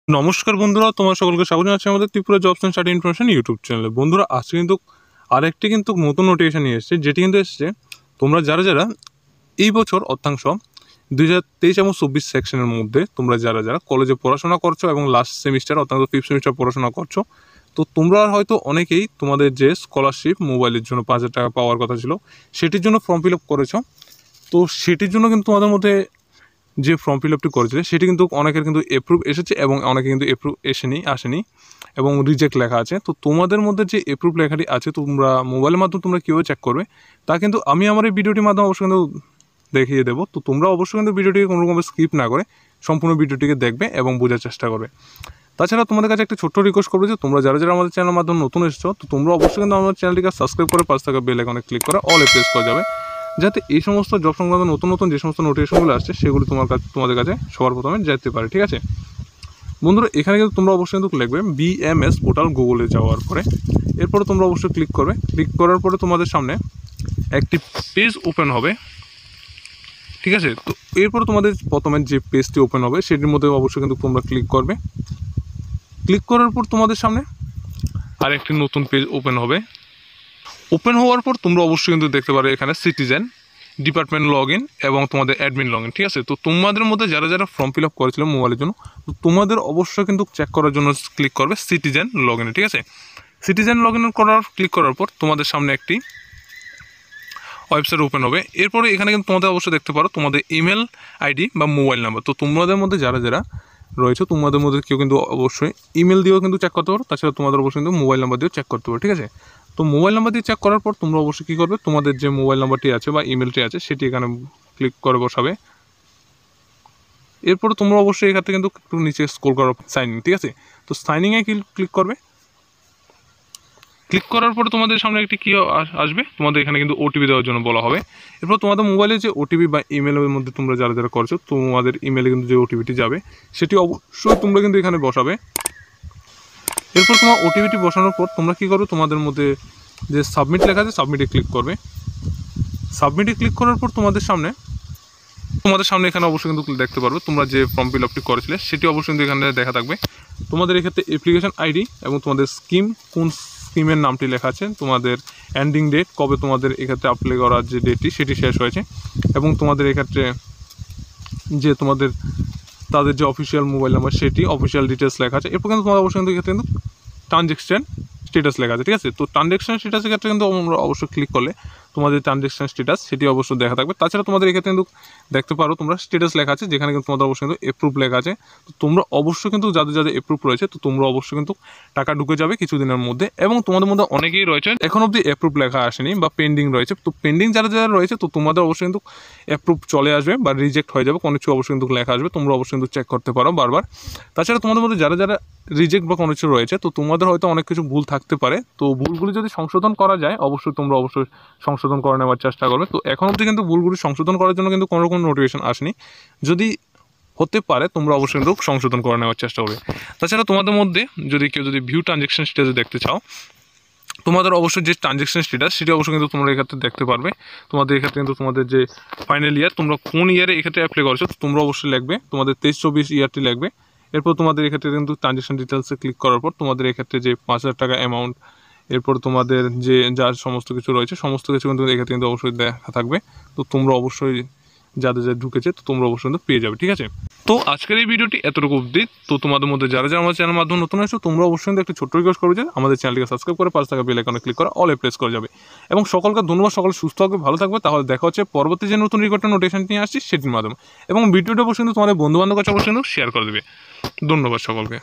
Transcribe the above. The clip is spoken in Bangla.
নমস্কার বন্ধুরা, তোমার সকলকে স্বাগত জানাচ্ছি আমাদের Tripura jobs and study information YouTube চ্যানেলে। বন্ধুরা, আজকে কিন্তু আরেকটি নতুন নোটিফিকেশন নিয়ে এসেছে, যেটি কিন্তু এসেছে তোমরা যারা এই বছর অর্থাংশ 2023 এবং 24 সেকশনের মধ্যে তোমরা যারা কলেজে পড়াশোনা করছো এবং লাস্ট সেমিস্টার অর্থাৎ 5th সেমিস্টার পড়াশোনা করছো, তো তোমরা হয়তো অনেকেই তোমাদের যে স্কলারশিপ মোবাইলের জন্য 5,000 টাকা পাওয়ার কথা ছিল সেটির জন্য ফর্ম ফিল আপ করেছো। তো সেটির জন্য কিন্তু তোমাদের মধ্যে যে ফর্ম ফিল আপটি করেছিলে সেটি কিন্তু অনেকের কিন্তু এপ্রুভ এসেছে এবং অনেকে কিন্তু এপ্রুভ আসেনি এবং রিজেক্ট লেখা আছে। তো তোমাদের মধ্যে যে এপ্রুভ লেখাটি আছে তোমরা মোবাইলের মাধ্যমে তোমরা কীভাবে চেক করবে তা কিন্তু আমি আমার এই ভিডিওটির মাধ্যমে অবশ্যই কিন্তু দেখিয়ে দেবো। তো তোমরা অবশ্যই কিন্তু ভিডিওটিকে কোনো রকম স্কিপ না করে সম্পূর্ণ ভিডিওটিকে দেখবে এবং বোঝার চেষ্টা করবে। তাছাড়া তোমাদের কাছে একটা ছোট্ট রিকোয়েস্ট করবো যে তোমরা যারা আমাদের চ্যানেলের মাধ্যমে নতুন এসেছো, তো তোমরা অবশ্যই কিন্তু আমাদের চ্যানেলটিকে সাবস্ক্রাইব করে পাশে থাকা বেল আইকনে ক্লিক করে অলে প্রেস করা যাবে, যাতে এই সমস্ত জব সংক্রান্ত নতুন যে সমস্ত নোটিফিকেশনগুলো আসছে সেগুলো তোমাদের কাছে সবার প্রথমে যেতে পারে। ঠিক আছে বন্ধুরা, এখানে কিন্তু তোমরা অবশ্যই কিন্তু লিখবে BMS পোর্টাল গুগলে যাওয়ার পরে, এরপরে তোমরা অবশ্যই ক্লিক করবে। ক্লিক করার পরে তোমাদের সামনে একটি পেজ ওপেন হবে। ঠিক আছে, তো এরপরে তোমাদের প্রথমে যে পেজটি ওপেন হবে সেটির মধ্যে অবশ্যই কিন্তু তোমরা ক্লিক করবে। ক্লিক করার পর তোমাদের সামনে আরেকটি নতুন পেজ ওপেন হবে। ওপেন হওয়ার পর তোমরা অবশ্যই কিন্তু দেখতে পারো এখানে সিটিজেন, ডিপার্টমেন্ট লগ ইন এবং তোমাদের অ্যাডমিন লগ ইন। ঠিক আছে, তো তোমাদের মধ্যে যারা ফর্ম ফিল আপ করেছিল মোবাইলের জন্য, তো তোমাদের অবশ্যই কিন্তু চেক করার জন্য ক্লিক করবে সিটিজেন লগ ইনে। ঠিক আছে, সিটিজেন লগ ইন ক্লিক করার পর তোমাদের সামনে একটি ওয়েবসাইট ওপেন হবে। এরপরে এখানে কিন্তু তোমাদের অবশ্যই দেখতে পারো তোমাদের ইমেল আইডি বা মোবাইল নাম্বার। তো তোমাদের মধ্যে যারা রয়েছে তোমাদের মধ্যে কেউ কিন্তু অবশ্যই ইমেল দিয়েও কিন্তু চেক করতে পারো, তাছাড়া তোমাদের অবশ্যই কিন্তু মোবাইল নাম্বার দিয়েও চেক করতে পারো। ঠিক আছে, তো মোবাইল নাম্বার দিয়ে চেক করার পর তোমরা অবশ্যই কী করবে, তোমাদের যে মোবাইল নাম্বারটি আছে বা ইমেলটি আছে সেটি এখানে ক্লিক করে বসাবে। এরপরে তোমরা অবশ্যই এখান থেকে কিন্তু একটু নিচে স্ক্রল করো সাইন ইন। ঠিক আছে, তো সাইনিংয়ে ক্লিক করবে। ক্লিক করার পরে তোমাদের সামনে একটি কী আসবে, তোমাদের এখানে কিন্তু ওটিপি দেওয়ার জন্য বলা হবে। এরপর তোমাদের মোবাইলে যে ওটিপি বা ইমেলের মধ্যে তোমরা যারা করছো তোমাদের ইমেলে কিন্তু যে ওটিপিটি যাবে সেটি অবশ্যই তোমরা কিন্তু এখানে বসাবে। এরপর তোমার ওটিপিটি বসানোর পর তোমরা কী করবে, তোমাদের মধ্যে যে সাবমিট লেখা আছে সাবমিটে ক্লিক করবে। সাবমিটে ক্লিক করার পর তোমাদের সামনে এখানে অবশ্যই কিন্তু দেখতে পারবে তোমরা যে ফর্ম ফিল আপটি করেছিলে সেটি অবশ্যই কিন্তু এখানে দেখা থাকবে। তোমাদের এক্ষেত্রে অ্যাপ্লিকেশন আইডি এবং তোমাদের কোন স্কিমের নামটি লেখা আছে, তোমাদের এন্ডিং ডেট কবে তোমাদের এক্ষেত্রে অ্যাপ্লাই করার যে ডেটটি সেটি শেষ হয়েছে এবং তোমাদের এক্ষেত্রে যে তাদের যে অফিসিয়াল মোবাইল নাম্বার সেটি অফিসিয়াল ডিটেলস লেখা আছে। এরপর কিন্তু তোমাদের অবশ্যই কিন্তু এক্ষেত্রে কিন্তু ট্রানজ্যাকশন স্ট্যাটাস লেখা আছে। ঠিক আছে, তো ট্রানজ্যাকশন স্ট্যাটাসের ক্ষেত্রে কিন্তু আমরা অবশ্যই ক্লিক করলে তোমাদের ট্রানজ্যাকশন স্ট্যাটাস সেটি অবশ্যই দেখা থাকবে। তাছাড়া তোমাদের এক্ষেত্রে কিন্তু দেখতে পারো তোমরা স্ট্যাটাস লেখা আছে, যেখানে কিন্তু তোমাদের অবশ্যই কিন্তু এপ্রুভ লেখা আছে। তো তোমরা অবশ্যই কিন্তু যাদের এপ্রুভ রয়েছে তো তোমরা অবশ্যই কিন্তু টাকা ঢুকে যাবে কিছুদিনের মধ্যে। এবং তোমাদের মধ্যে অনেকেই রয়েছে এখন অবধি এপ্রুভ লেখা আসেনি বা পেন্ডিং রয়েছে, তো পেন্ডিং যারা রয়েছে তো তোমাদের অবশ্যই কিন্তু এপ্রুভ চলে আসবে বা রিজেক্ট হয়ে যাবে, কোনো কিছু অবশ্যই কিন্তু লেখা আসবে, তোমরা অবশ্যই কিন্তু চেক করতে পারো বারবার। তাছাড়া তোমাদের মধ্যে যারা রিজেক্ট বা কোনো কিছু রয়েছে তো তোমাদের হয়তো অনেক কিছু ভুল থাকতে পারে, তো ভুলগুলি যদি সংশোধন করা যায় অবশ্যই তোমরা অবশ্যই সংশোধন করে নেওয়ার চেষ্টা করবে। তো এখন অবধি কিন্তু ভুলগুলি সংশোধন করার জন্য কিন্তু কোনো রকম নোটিফিকেশন আসেনি, যদি হতে পারে তোমরা অবশ্যই কিন্তু সংশোধন করে নেওয়ার চেষ্টা করবে। তাছাড়া তোমাদের মধ্যে কেউ যদি ভিউ ট্রানজ্যাকশন স্ট্যাটাস দেখতে চাও, তোমাদের অবশ্যই যে ট্রানজ্যাকশন স্ট্যাটাস সেটি অবশ্যই কিন্তু তোমরা এক্ষেত্রে দেখতে পারবে। তোমাদের এক্ষেত্রে কিন্তু তোমাদের যে ফাইনাল ইয়ার তোমরা কোন ইয়ারে এক্ষেত্রে অ্যাপ্লাই করছো তোমরা অবশ্যই লিখবে, তোমাদের 23-24 ইয়ারটি লিখবে। এরপর তোমাদের এক্ষেত্রে কিন্তু ট্রানজ্যাকশন ডিটেলসে ক্লিক করার পর তোমাদের এক্ষেত্রে যে 5,000 টাকা অ্যামাউন্ট, এরপর তোমাদের যে যার সমস্ত কিছু রয়েছে সমস্ত কিছু কিন্তু এক্ষেত্রে কিন্তু অবশ্যই দেখা থাকবে। তো তোমরা অবশ্যই যাদের ঢুকেছে তো তোমরা অবশ্যই কিন্তু পেয়ে যাবে। ঠিক আছে, তো আজকের এই ভিডিওটি এতটুকু অবধি। তো তোমাদের মধ্যে যারা আমাদের চ্যানেল মাধ্যমে নতুন আসছো তোমরা অবশ্যই কিন্তু একটু ছোট্ট রিকোয়েস্ট করবে যে আমাদের চ্যানেলটিকে সাবস্ক্রাইব করে পাশে থাকা বেল আইকনে ক্লিক করে অলে প্রেস করা যাবে। এবং সকলকে ধন্যবাদ, সকল সুস্থ থাকবে, ভালো থাকবে। তাহলে দেখা হচ্ছে পরবর্তী যে নতুন রেকর্ডের নোটিফিকেশন নিয়ে আসছি সেটির মাধ্যমে। এবং ভিডিওটা অবশ্যই কিন্তু তোমাদের বন্ধুবান্ধবের কাছে অবশ্যই কিন্তু শেয়ার করে দেবে। ধন্যবাদ সকলকে।